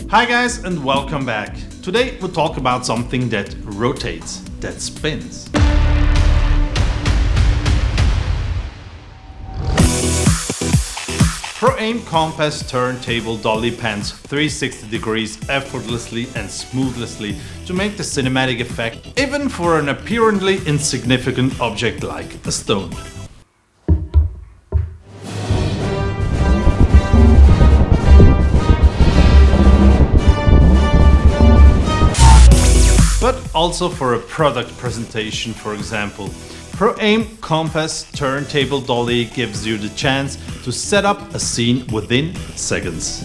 Hi guys and welcome back. Today we'll talk about something that rotates, that spins. Proaim compass turntable dolly pans 360 degrees effortlessly and smoothly to make the cinematic effect even for an apparently insignificant object like a stone. But also for a product presentation, for example. Proaim compass turntable dolly gives you the chance to set up a scene within seconds.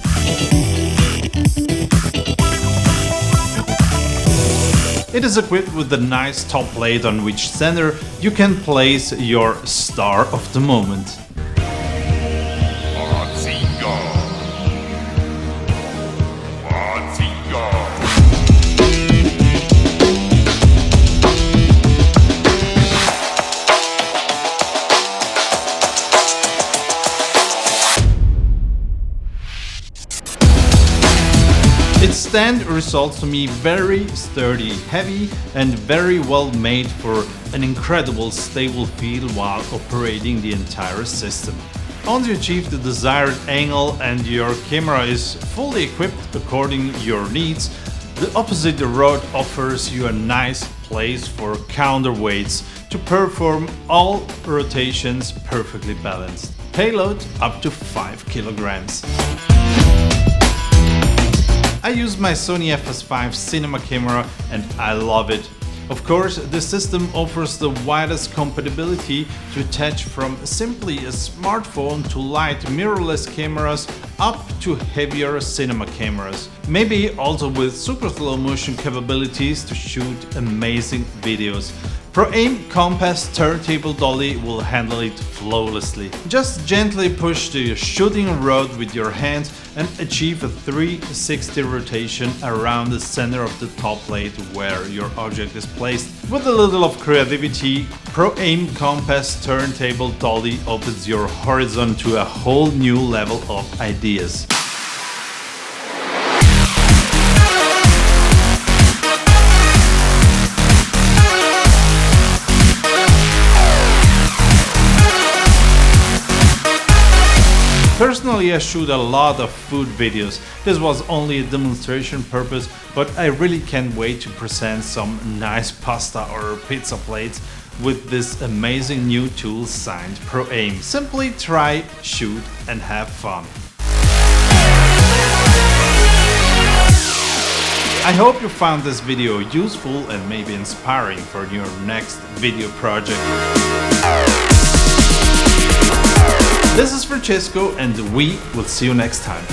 It is equipped with a nice top plate on which center you can place your star of the moment. Its stand results to me very sturdy, heavy and very well made for an incredible stable feel while operating the entire system. Once you achieve the desired angle and your camera is fully equipped according to your needs, the opposite rod offers you a nice place for counterweights to perform all rotations perfectly balanced. Payload up to 5 kilograms. I use my Sony FS5 cinema camera and I love it. Of course, the system offers the widest compatibility to attach from simply a smartphone to light mirrorless cameras up to heavier cinema cameras. Maybe also with super slow motion capabilities to shoot amazing videos. Proaim compass turntable dolly will handle it flawlessly. Just gently push the shooting rod with your hand and achieve a 360 rotation around the center of the top plate where your object is placed. With a little of creativity, Proaim compass turntable dolly opens your horizon to a whole new level of ideas. Personally, I shoot a lot of food videos. This was only a demonstration purpose, but I really can't wait to present some nice pasta or pizza plates with this amazing new tool signed Proaim. Simply try, shoot and have fun. I hope you found this video useful and maybe inspiring for your next video project. This is Francesco and we will see you next time.